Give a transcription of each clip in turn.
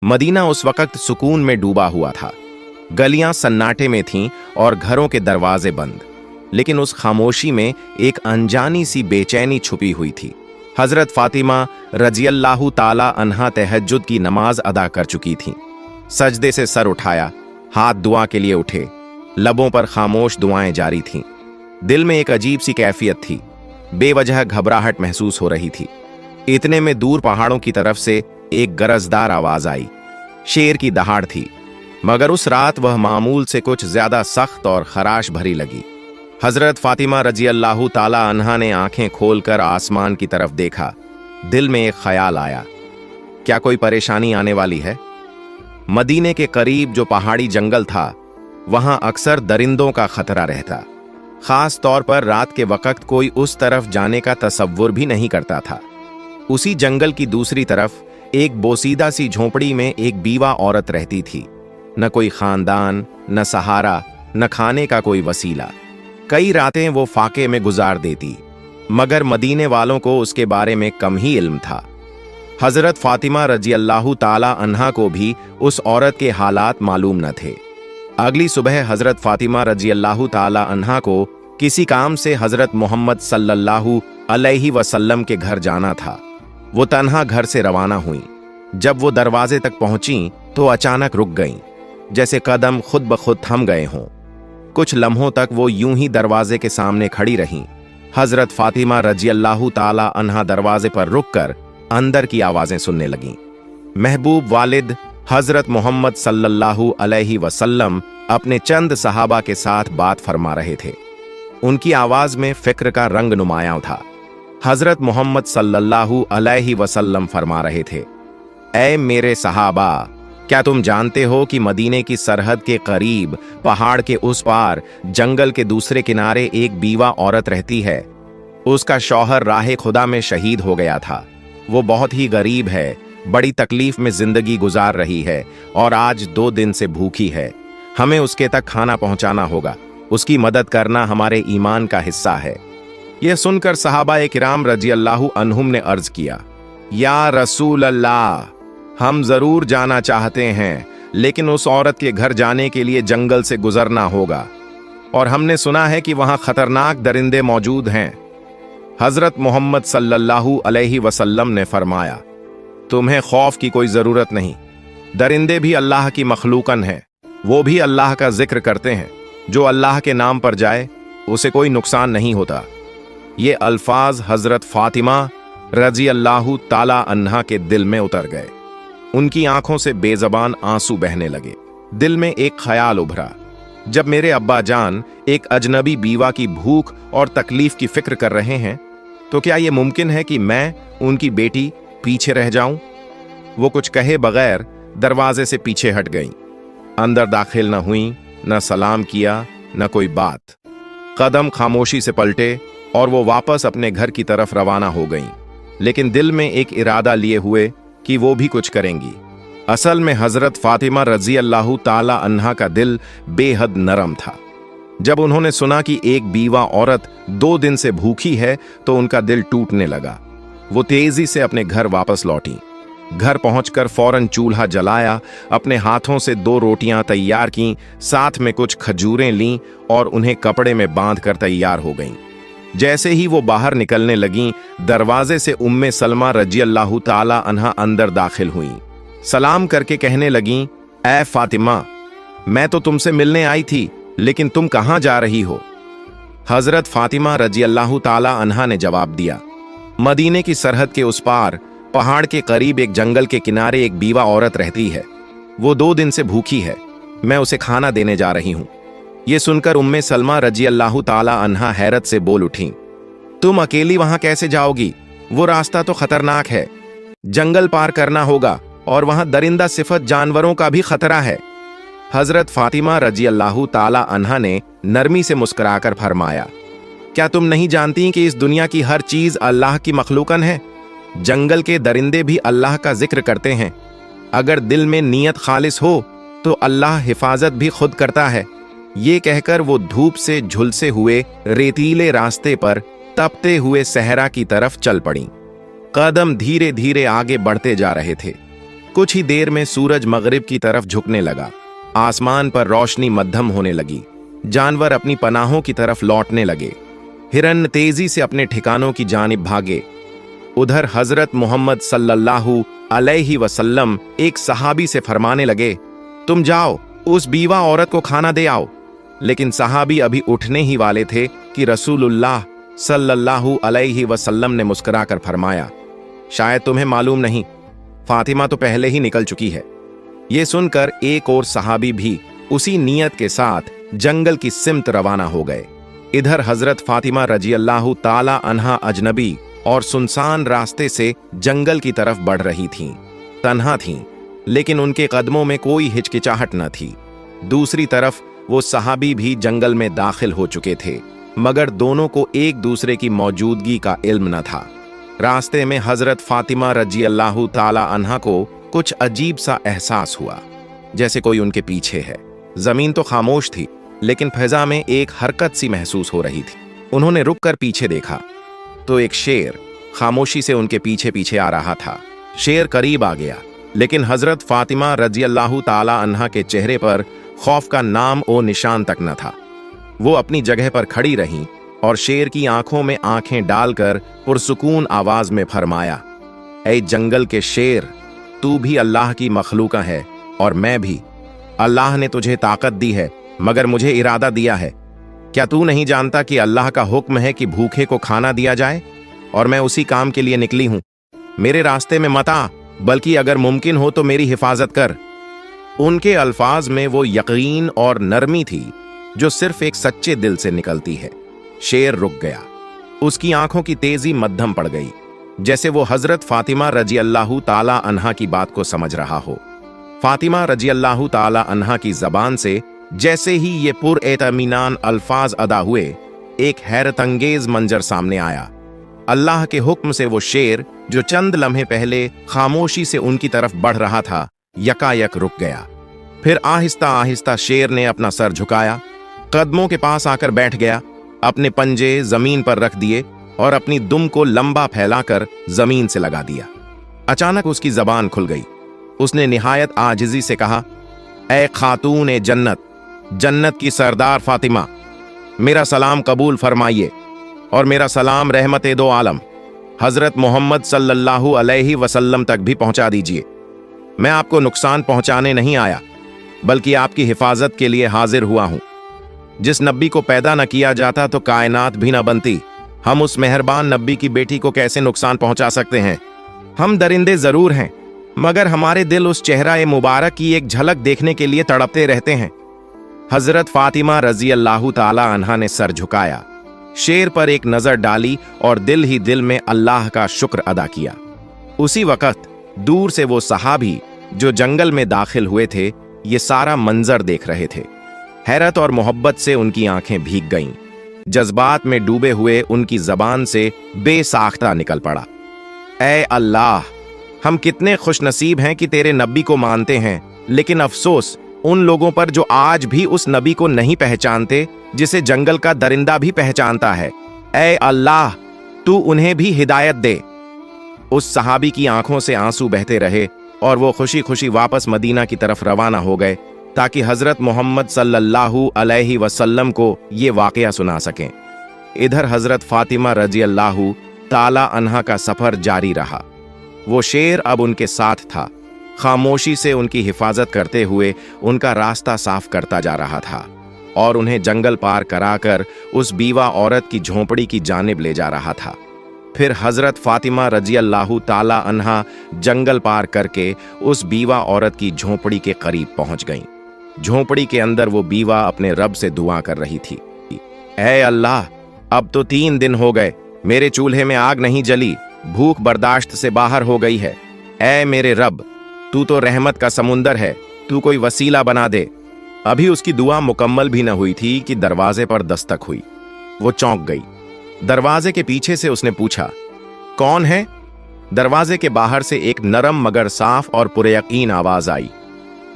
Medina उस वक्त सुकून में डूबा हुआ था। गलियां सन्नाटे में थीं और घरों के दरवाजे बंद, लेकिन उस खामोशी में एक अनजानी सी बेचैनी छुपी हुई थी। हजरत फातिमा रजियल्लाहु ताला अन्हा तहज्जुद की नमाज अदा कर चुकी थीं। सजदे से सर उठाया, हाथ दुआ के लिए उठे, लबों पर खामोश दुआएं जारी थीं। दिल में एक अजीब सी कैफियत थी, बेवजह घबराहट महसूस हो रही थी। इतने में दूर पहाड़ों की तरफ से एक गरजदार आवाज आई। शेर की दहाड़ थी, मगर उस रात वह मामूल से कुछ ज्यादा सख्त और खराश भरी लगी। हजरत फातिमा रजियल्लाहु ताला अन्हा ने आंखें खोलकर आसमान की तरफ देखा। दिल में एक ख्याल आया, क्या कोई परेशानी आने वाली है? मदीने के करीब जो पहाड़ी जंगल था, वहां अक्सर दरिंदों का खतरा रहता। खास तौर पर रात के वक्त कोई उस तरफ जाने का तसव्वुर भी नहीं करता था। उसी जंगल की दूसरी तरफ एक बोसीदा सी झोंपड़ी में एक बीवा औरत रहती थी। न कोई खानदान, न सहारा, न खाने का कोई वसीला। कई रातें वो फाके में गुजार देती, मगर मदीने वालों को उसके बारे में कम ही इल्म था। हजरत फातिमा रजियल्लाहु ताला अन्हा को भी उस औरत के हालात मालूम न थे। अगली सुबह हजरत फातिमा रजियल्लाहु ताला अन्हा को किसी काम से हजरत मोहम्मद सल्लल्लाहु अलैहि वसल्लम के घर जाना था। वो तन्हा घर से रवाना हुई। जब वो दरवाजे तक पहुंची तो अचानक रुक गईं, जैसे कदम खुद ब खुद थम गए हों। कुछ लम्हों तक वो यूं ही दरवाजे के सामने खड़ी रहीं। हजरत फातिमा रजियल्लाहु ताला अन्हा दरवाजे पर रुककर अंदर की आवाजें सुनने लगीं। महबूब वालिद हजरत मोहम्मद सल्लल्लाहु अलैहि वसल्लम अपने चंद सहाबा के साथ बात फरमा रहे थे। उनकी आवाज में फिक्र का रंग नुमायां था। हजरत मोहम्मद सल्लल्लाहु अलैहि वसल्लम फरमा रहे थे, ऐ मेरे सहाबा, क्या तुम जानते हो कि मदीने की सरहद के करीब पहाड़ के उस पार जंगल के दूसरे किनारे एक बीवा औरत रहती है। उसका शौहर राह खुदा में शहीद हो गया था। वो बहुत ही गरीब है, बड़ी तकलीफ में जिंदगी गुजार रही है और आज 2 दिन से भूखी है। हमें उसके तक खाना पहुंचाना होगा। उसकी मदद करना हमारे ईमान का हिस्सा है। यह सुनकर सहाबा किराम रजियल्लाहु अन्हुम ने अर्ज किया, या रसूल अल्लाह, हम जरूर जाना चाहते हैं, लेकिन उस औरत के घर जाने के लिए जंगल से गुजरना होगा और हमने सुना है कि वहां खतरनाक दरिंदे मौजूद हैं। हजरत मोहम्मद सल्लल्लाहु अलैहि वसल्लम ने फरमाया, तुम्हें खौफ की कोई जरूरत नहीं। दरिंदे भी अल्लाह की मखलूकन हैं, वो भी अल्लाह का जिक्र करते हैं। जो अल्लाह के नाम पर जाए उसे कोई नुकसान नहीं होता। ये अल्फाज हजरत फातिमा रजियल्लाहु ताला अन्हा के दिल में उतर गए। उनकी आंखों से बेजबान आंसू बहने लगे। दिल में एक ख्याल उभरा, जब मेरे अब्बा जान एक अजनबी बीवा की भूख और तकलीफ की फिक्र कर रहे हैं, तो क्या यह मुमकिन है कि मैं उनकी बेटी पीछे रह जाऊं? वो कुछ कहे बगैर दरवाजे से पीछे हट गईं। अंदर दाखिल न हुई, न सलाम किया, न कोई बात। कदम खामोशी से पलटे और वो वापस अपने घर की तरफ रवाना हो गईं, लेकिन दिल में एक इरादा लिए हुए कि वो भी कुछ करेंगी। असल में हजरत फातिमा रजियल्लाहु ताला अन्हा का दिल बेहद नरम था। जब उन्होंने सुना कि एक बीवा औरत 2 दिन से भूखी है तो उनका दिल टूटने लगा। वो तेजी से अपने घर वापस लौटी। घर पहुंचकर फौरन चूल्हा जलाया, अपने हाथों से 2 रोटियां तैयार कीं, साथ में कुछ खजूरें लीं और उन्हें कपड़े में बांधकर तैयार हो गईं। जैसे ही वो बाहर निकलने लगीं, दरवाजे से उम्मे सलमा रजियल्लाहु ताला अन्हा अंदर दाखिल हुईं। सलाम करके कहने लगीं, ऐ फातिमा, मैं तो तुमसे मिलने आई थी, लेकिन तुम कहां जा रही हो? हजरत फातिमा रजियल्लाहु ताला अन्हा ने जवाब दिया, मदीने की सरहद के उस पार पहाड़ के करीब एक जंगल के किनारे एक बीवा औरत रहती है। वो 2 दिन से भूखी है, मैं उसे खाना देने जा रही हूं। ये सुनकर उम्मे सलमा रजियल्लाहु ताला अन्हा हैरत से बोल उठी, तुम अकेली वहां कैसे जाओगी? वो रास्ता तो खतरनाक है, जंगल पार करना होगा और वहां दरिंदा सिफत जानवरों का भी खतरा है। हजरत फातिमा रजियल्लाहु ताला अन्हा ने नरमी से मुस्कुराकर फरमाया, क्या तुम नहीं जानती कि इस दुनिया की हर चीज अल्लाह की मखलूकन है? जंगल के दरिंदे भी अल्लाह का जिक्र करते हैं। अगर दिल में नीयत खालिस हो तो अल्लाह हिफाजत भी खुद करता है। ये कहकर वो धूप से झुलसे हुए रेतीले रास्ते पर तपते हुए सहरा की तरफ चल पड़ी। कदम धीरे धीरे आगे बढ़ते जा रहे थे। कुछ ही देर में सूरज मगरिब की तरफ झुकने लगा। आसमान पर रोशनी मध्यम होने लगी। जानवर अपनी पनाहों की तरफ लौटने लगे। हिरन तेजी से अपने ठिकानों की जानिब भागे। उधर हजरत मोहम्मद सल्लल्लाहु अलैहि वसल्लम एक सहाबी से फरमाने लगे, तुम जाओ उस बीवा औरत को खाना दे आओ। लेकिन सहाबी अभी उठने ही वाले थे कि रसूलुल्लाह सल्लल्लाहु अलैहि वसल्लम ने मुस्कुराकर फरमाया, शायद तुम्हें मालूम नहीं, फातिमा तो पहले ही निकल चुकी है। ये सुनकर एक और सहाबी भी उसी नियत के साथ जंगल की सिमत रवाना हो गए। इधर हजरत फातिमा रजी अल्लाह ताला अन्हा अजनबी और सुनसान रास्ते से जंगल की तरफ बढ़ रही थीं। तन्हा थीं, लेकिन उनके कदमों में कोई हिचकिचाहट न थी। दूसरी तरफ वो सहाबी भी जंगल में दाखिल हो चुके थे, मगर दोनों को एक दूसरे की मौजूदगी का इल्म न था। रास्ते में हजरत फातिमा रजी अल्लाह ताला अन्हा को कुछ अजीब सा एहसास हुआ, जैसे कोई उनके पीछे है। जमीन तो खामोश थी, लेकिन फिजा में एक हरकत सी महसूस हो रही थी। उन्होंने रुक कर पीछे देखा तो एक शेर खामोशी से उनके पीछे पीछे आ रहा था। शेर करीब आ गया, लेकिन हजरत फातिमा रजी अल्लाह ताला अन्हा के चेहरे पर खौफ का नाम और निशान तक न था। वो अपनी जगह पर खड़ी रहीं और शेर की आंखों में आंखें डालकर पुरसुकून आवाज में फरमाया, ऐ जंगल के शेर, तू भी अल्लाह की मखलूका है और मैं भी। अल्लाह ने तुझे ताकत दी है, मगर मुझे इरादा दिया है। क्या तू नहीं जानता कि अल्लाह का हुक्म है कि भूखे को खाना दिया जाए, और मैं उसी काम के लिए निकली हूं। मेरे रास्ते में मत आ, बल्कि अगर मुमकिन हो तो मेरी हिफाजत कर। उनके अल्फाज में वो यकीन और नरमी थी जो सिर्फ एक सच्चे दिल से निकलती है। शेर रुक गया। उसकी आंखों की तेजी मध्यम पड़ गई, जैसे वो हजरत फातिमा रजी अल्लाह ताला अन्हा की बात को समझ रहा हो। फातिमा रजी अल्लाह ताला अन्हा की जबान से जैसे ही ये पुरएतमीनान अल्फाज अदा हुए, एक हैरतंगेज मंजर सामने आया। अल्लाह के हुक्म से वो शेर जो चंद लम्हे पहले खामोशी से उनकी तरफ बढ़ रहा था, यकायक रुक गया। फिर आहिस्ता आहिस्ता शेर ने अपना सर झुकाया, कदमों के पास आकर बैठ गया, अपने पंजे जमीन पर रख दिए और अपनी दुम को लंबा फैलाकर जमीन से लगा दिया। अचानक उसकी जबान खुल गई। उसने निहायत आजिजी से कहा, ऐ खातून जन्नत, जन्नत की सरदार फातिमा, मेरा सलाम कबूल फरमाइए और मेरा सलाम रहमत दो आलम हजरत मोहम्मद सल्लल्लाहु अलैहि वसल्लम तक भी पहुंचा दीजिए। मैं आपको नुकसान पहुंचाने नहीं आया, बल्कि आपकी हिफाजत के लिए हाजिर हुआ हूं। जिस नब्बी को पैदा न किया जाता तो कायनात भी न बनती। हम उस मेहरबान नब्बी की बेटी को कैसे नुकसान पहुंचा सकते हैं? हम दरिंदे जरूर हैं, मगर हमारे दिल उस चेहरा मुबारक की एक झलक देखने के लिए तड़पते रहते हैं। हजरत फातिमा रजी अल्लाह ताला अन्हा ने सर झुकाया, शेर पर एक नजर डाली और दिल ही दिल में अल्लाह का शुक्र अदा किया। उसी वक्त दूर से वो सहाबी जो जंगल में दाखिल हुए थे, ये सारा मंजर देख रहे थे। हैरत और मोहब्बत से उनकी आंखें भीग गईं। जज्बात में डूबे हुए उनकी जबान से बेसाख्ता निकल पड़ा, ऐ अल्लाह, हम कितने खुशनसीब हैं कि तेरे नबी को मानते हैं, लेकिन अफसोस उन लोगों पर जो आज भी उस नबी को नहीं पहचानते जिसे जंगल का दरिंदा भी पहचानता है। ऐ अल्लाह, तू उन्हें भी हिदायत दे। उस सहाबी की आंखों से आंसू बहते रहे और वो खुशी खुशी वापस मदीना की तरफ रवाना हो गए, ताकि हजरत मोहम्मद सल्लल्लाहु अलैहि वसल्लम को ये वाकया सुना सकें। इधर हजरत फातिमा रजी अल्लाह ताला अन्हा का सफर जारी रहा। वो शेर अब उनके साथ था, खामोशी से उनकी हिफाजत करते हुए उनका रास्ता साफ करता जा रहा था और उन्हें जंगल पार कराकर उस बीवा औरत की झोंपड़ी की जानिब ले जा रहा था। फिर हजरत फातिमा रजी अल्लाह ताला अन्हा जंगल पार करके उस बीवा औरत की झोंपड़ी के करीब पहुंच गईं। झोंपड़ी के अंदर वो बीवा अपने रब से दुआ कर रही थी, ऐ अल्लाह, अब तो 3 दिन हो गए, मेरे चूल्हे में आग नहीं जली, भूख बर्दाश्त से बाहर हो गई है। ऐ मेरे रब, तू तो रहमत का समुंदर है, तू कोई वसीला बना दे। अभी उसकी दुआ मुकम्मल भी न हुई थी कि दरवाजे पर दस्तक हुई। वो चौंक गई। दरवाजे के पीछे से उसने पूछा, कौन है? दरवाजे के बाहर से एक नरम मगर साफ और पुरयकीन आवाज आई,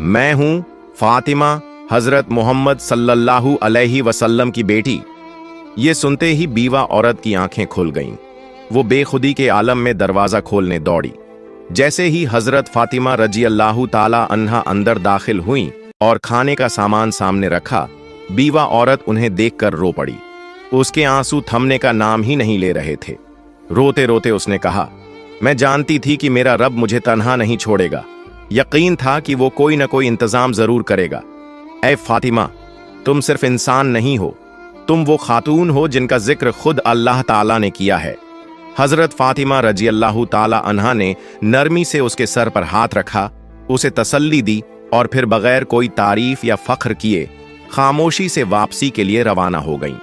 मैं हूं फातिमा, हजरत मोहम्मद सल्लल्लाहु अलैहि वसल्लम की बेटी। ये सुनते ही बीवा औरत की आंखें खुल गईं। वो बेखुदी के आलम में दरवाजा खोलने दौड़ी। जैसे ही हजरत फातिमा रजी अल्लाह ताला अन्हा अंदर दाखिल हुई और खाने का सामान सामने रखा, बीवा औरत उन्हें देखकर रो पड़ी। उसके आंसू थमने का नाम ही नहीं ले रहे थे। रोते रोते उसने कहा, मैं जानती थी कि मेरा रब मुझे तन्हा नहीं छोड़ेगा। यकीन था कि वो कोई न कोई इंतजाम जरूर करेगा। ऐ फातिमा, तुम सिर्फ इंसान नहीं हो, तुम वो खातून हो जिनका जिक्र खुद अल्लाह ताला ने किया है। हजरत फातिमा रजी अल्लाह ताला अन्हा ने नरमी से उसके सर पर हाथ रखा, उसे तसल्ली दी और फिर बगैर कोई तारीफ या फख्र किए खामोशी से वापसी के लिए रवाना हो गईं।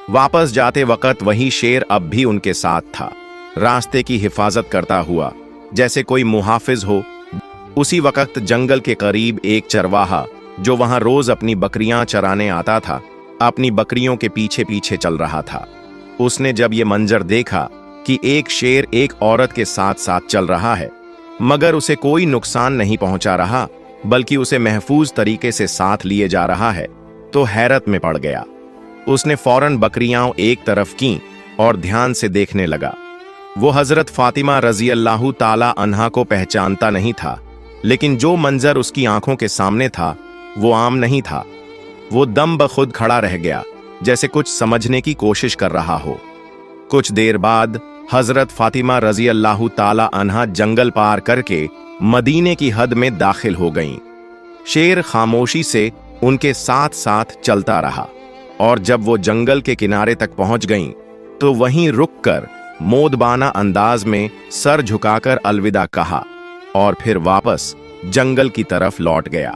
वापस जाते वक्त वही शेर अब भी उनके साथ था, रास्ते की हिफाजत करता हुआ जैसे कोई मुहाफिज हो। उसी वक्त जंगल के करीब एक चरवाहा जो वहां रोज अपनी बकरियां चराने आता था, अपनी बकरियों के पीछे पीछे चल रहा था। उसने जब ये मंजर देखा कि एक शेर एक औरत के साथ साथ चल रहा है, मगर उसे कोई नुकसान नहीं पहुंचा रहा बल्कि उसे महफूज तरीके से साथ लिए जा रहा है, तो हैरत में पड़ गया। उसने फौरन बकरियां एक तरफ की और ध्यान से देखने लगा। वो हजरत फातिमा रजी अल्लाह ताला अन्हा को पहचानता नहीं था, लेकिन जो मंजर उसकी आंखों के सामने था वो आम नहीं था। वो दम बखुद खड़ा रह गया, जैसे कुछ समझने की कोशिश कर रहा हो। कुछ देर बाद हजरत फातिमा रजी अल्लाह ताला अन्हा जंगल पार करके मदीने की हद में दाखिल हो गईं। शेर खामोशी से उनके साथ साथ चलता रहा और जब वो जंगल के किनारे तक पहुंच गईं, तो वहीं रुककर मोदबाना अंदाज में सर झुकाकर अलविदा कहा और फिर वापस जंगल की तरफ लौट गया।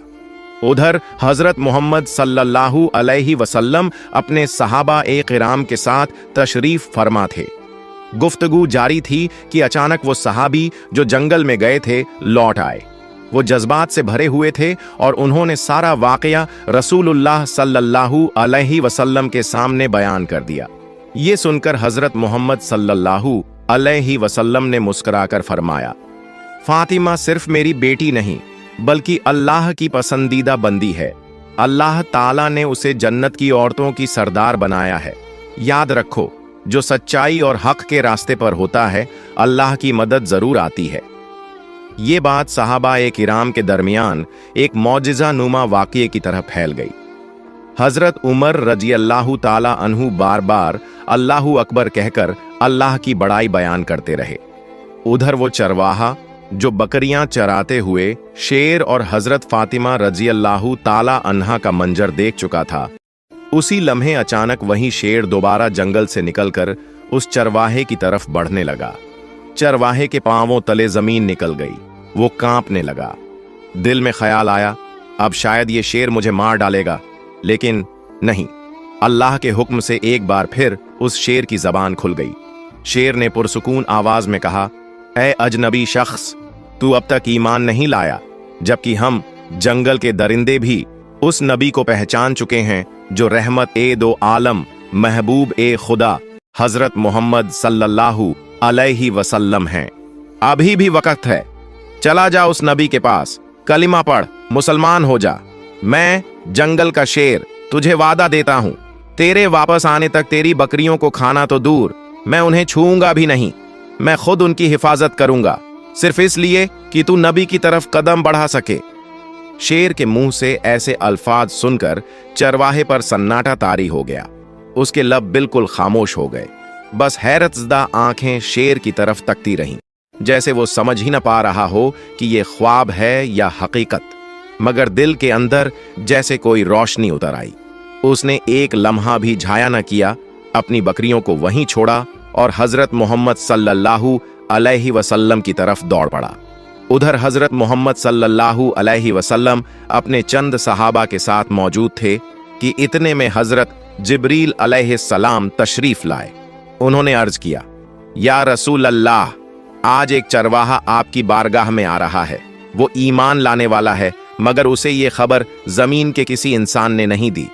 उधर हजरत मोहम्मद सल्लल्लाहु अलैहि वसल्लम अपने सहाबा ए किराम के साथ तशरीफ फरमा थे। गुफ्तगू जारी थी कि अचानक वो सहाबी जो जंगल में गए थे लौट आए। वो जज्बात से भरे हुए थे और उन्होंने सारा वाकया रसूलुल्लाह सल्लल्लाहु अलैहि वसल्लम के सामने बयान कर दिया। ये सुनकर हजरत मोहम्मद सल्लल्लाहु अलैहि वसल्लम ने मुस्कुराकर फरमाया, फातिमा सिर्फ मेरी बेटी नहीं बल्कि अल्लाह की पसंदीदा बंदी है। अल्लाह ताला ने उसे जन्नत की औरतों की सरदार बनाया है। याद रखो, जो सच्चाई और हक के रास्ते पर होता है, अल्लाह की मदद जरूर आती है। ये बात सहाबा ए किराम के दरमियान एक मौजिज़ा नुमा वाक़ये की तरह फैल गई। हजरत उमर रजी अल्लाह ताला अन्हु बार बार अल्लाहु अकबर कहकर अल्लाह की बड़ाई बयान करते रहे। उधर वो चरवाहा जो बकरियां चराते हुए शेर और हजरत फातिमा रजी अल्लाह ताला अन्हा का मंजर देख चुका था, उसी लम्हे अचानक वही शेर दोबारा जंगल से निकलकर उस चरवाहे की तरफ बढ़ने लगा। चरवाहे के पांवों तले जमीन निकल गई। वो कांपने लगा। दिल में ख्याल आया, अब शायद ये शेर मुझे मार डालेगा, लेकिन नहीं। अल्लाह के हुक्म से एक बार फिर उस शेर की जबान खुल गई। शेर ने पुरसुकून आवाज में कहा, ऐ अजनबी शख्स, तू अब तक ईमान नहीं लाया, जबकि हम जंगल के दरिंदे भी उस नबी को पहचान चुके हैं जो रहमत ए दो आलम महबूब ए खुदा हजरत मोहम्मद सल्लल्लाहु अलैहि वसल्लम हैं। अभी भी वक्त है, चला जा उस नबी के पास, कलिमा पढ़, मुसलमान हो जा। मैं जंगल का शेर तुझे वादा देता हूं, तेरे वापस आने तक तेरी बकरियों को खाना तो दूर, मैं उन्हें छूऊंगा भी नहीं। मैं खुद उनकी हिफाजत करूंगा, सिर्फ इसलिए कि तू नबी की तरफ कदम बढ़ा सके। शेर के मुंह से ऐसे अल्फाज सुनकर चरवाहे पर सन्नाटा तारी हो गया। उसके लब बिल्कुल खामोश हो गए। बस हैरतज़दा आंखें शेर की तरफ तकती रहीं, जैसे वो समझ ही न पा रहा हो कि ये ख्वाब है या हकीकत। मगर दिल के अंदर जैसे कोई रोशनी उतर आई। उसने एक लम्हा भी झाया न किया, अपनी बकरियों को वहीं छोड़ा और हजरत मोहम्मद सल्लल्लाहु अलैहि वसल्लम की तरफ दौड़ पड़ा। उधर हजरत मोहम्मद सल्लल्लाहु अलैहि वसल्लम अपने चंद सहाबा के साथ मौजूद थे कि इतने में हजरत जिब्रील अलैहिस्सलाम तशरीफ लाए। उन्होंने अर्ज किया, या रसूल अल्लाह, आज एक चरवाहा आपकी बारगाह में आ रहा है। वो ईमान लाने वाला है, मगर उसे ये खबर जमीन के किसी इंसान ने नहीं दी।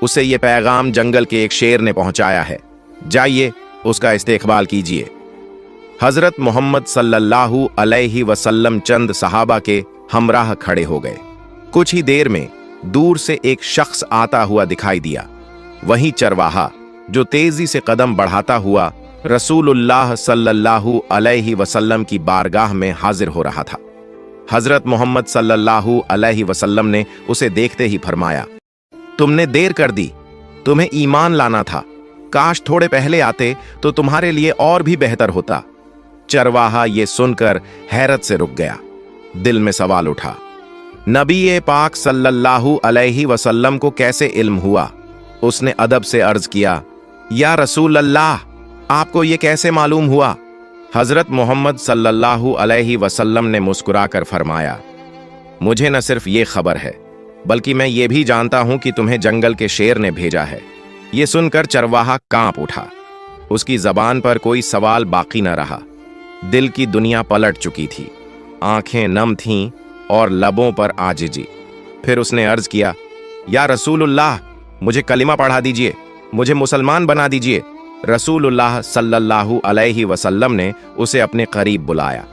उसे ये पैगाम जंगल के एक शेर ने पहुंचाया है। जाइए, उसका इस्तेकबाल कीजिए। हजरत मोहम्मद सल्लल्लाहु अलैहि वसल्लम चंद सहाबा के हमराह खड़े हो गए। कुछ ही देर में दूर से एक शख्स आता हुआ दिखाई दिया। वही चरवाहा जो तेजी से कदम बढ़ाता हुआ रसूलुल्लाह सल्लल्लाहु अलैहि वसल्लम की बारगाह में हाजिर हो रहा था। हजरत मोहम्मद सल्लल्लाहु अलैहि वसल्लम ने उसे देखते ही फरमाया, तुमने देर कर दी, तुम्हें ईमान लाना था, काश थोड़े पहले आते तो तुम्हारे लिए और भी बेहतर होता। चरवाहा ये सुनकर हैरत से रुक गया। दिल में सवाल उठा, नबी पाक सल्लल्लाहु अलैहि वसल्लम को कैसे इल्म हुआ? उसने अदब से अर्ज किया, या रसूल अल्लाह, आपको ये कैसे मालूम हुआ? हजरत मोहम्मद सल्लल्लाहु अलैहि वसल्लम ने मुस्कुराकर फरमाया, मुझे न सिर्फ ये खबर है, बल्कि मैं ये भी जानता हूं कि तुम्हें जंगल के शेर ने भेजा है। ये सुनकर चरवाहा कांप उठा। उसकी जबान पर कोई सवाल बाकी न रहा। दिल की दुनिया पलट चुकी थी, आंखें नम थीं और लबों पर आजिजी। फिर उसने अर्ज किया, या रसूलुल्लाह, मुझे कलिमा पढ़ा दीजिए, मुझे मुसलमान बना दीजिए। रसूलुल्लाह सल्लल्लाहु अलैहि वसल्लम ने उसे अपने करीब बुलाया।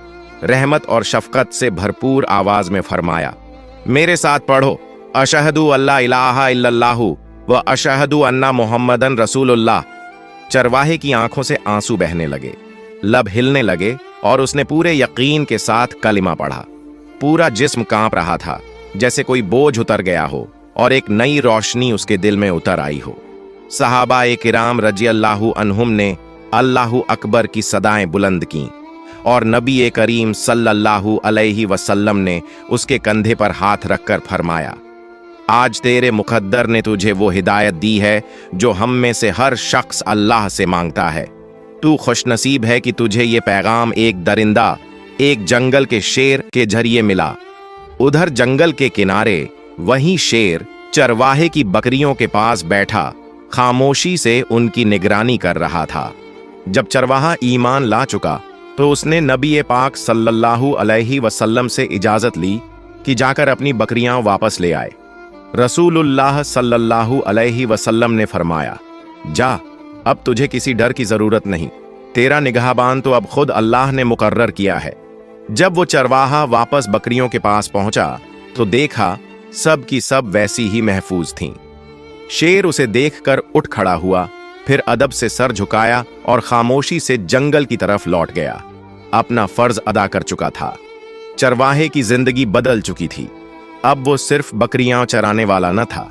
रहमत और शफकत से भरपूर आवाज में फरमाया, मेरे साथ पढ़ो, अशहदु अल्ला इलाहा इल्लल्लाहु व अशहदु अन्ना मुहम्मदन रसूलुल्लाह। चरवाहे की आंखों से आंसू बहने लगे, लब हिलने लगे और उसने पूरे यकीन के साथ कलिमा पढ़ा। पूरा जिस्म कांप रहा था, जैसे कोई बोझ उतर गया हो और एक नई रोशनी उसके दिल में उतर आई हो। सहाबाए किराम रज़ियल्लाहु अन्हुम ने अल्लाहु अकबर की सदाएं बुलंद की और नबी करीम सल्लल्लाहु अलैहि वसल्लम ने उसके कंधे पर हाथ रखकर फरमाया, आज तेरे मुकद्दर ने तुझे वो हिदायत दी है जो हम में से हर शख्स अल्लाह से मांगता है। तू खुशनसीब है कि तुझे ये पैगाम एक दरिंदा, एक जंगल के शेर के जरिए मिला। उधर जंगल के किनारे वही शेर चरवाहे की बकरियों के पास बैठा खामोशी से उनकी निगरानी कर रहा था। जब चरवाहा ईमान ला चुका तो उसने नबी पाक सल्लल्लाहु अलैहि वसल्लम से इजाजत ली कि जाकर अपनी बकरियां वापस ले आए। रसूलुल्लाह सल्लल्लाहु अलैहि वसल्लम ने फरमाया, जा, अब तुझे किसी डर की जरूरत नहीं, तेरा निगहबान तो अब खुद अल्लाह ने मुकर्रर किया है। जब वो चरवाहा वापस बकरियों के पास पहुंचा तो देखा सब की सब वैसी ही महफूज थीं। शेर उसे देखकर उठ खड़ा हुआ, फिर अदब से सर झुकाया और खामोशी से जंगल की तरफ लौट गया। अपना फर्ज अदा कर चुका था। चरवाहे की जिंदगी बदल चुकी थी। अब वो सिर्फ बकरियां चराने वाला न था,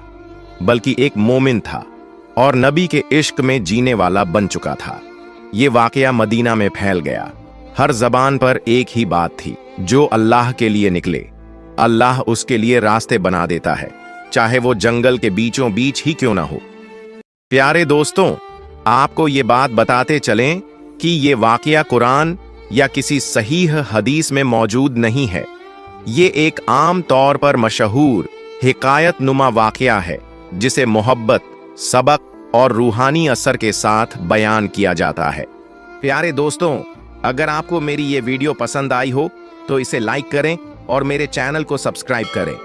बल्कि एक मोमिन था और नबी के इश्क में जीने वाला बन चुका था। ये वाकया मदीना में फैल गया। हर जबान पर एक ही बात थी, जो अल्लाह के लिए निकले, अल्लाह उसके लिए रास्ते बना देता है, चाहे वो जंगल के बीचों बीच ही क्यों ना हो। प्यारे दोस्तों, आपको ये बात बताते चलें कि ये वाकया कुरान या किसी सहीह हदीस में मौजूद नहीं है। ये एक आम तौर पर मशहूर हिकायत नुमा वाकया है, जिसे मोहब्बत, सबक और रूहानी असर के साथ बयान किया जाता है। प्यारे दोस्तों, अगर आपको मेरी ये वीडियो पसंद आई हो तो इसे लाइक करें और मेरे चैनल को सब्सक्राइब करें।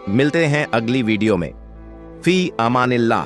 मिलते हैं अगली वीडियो में। फी अमानिल्लाह।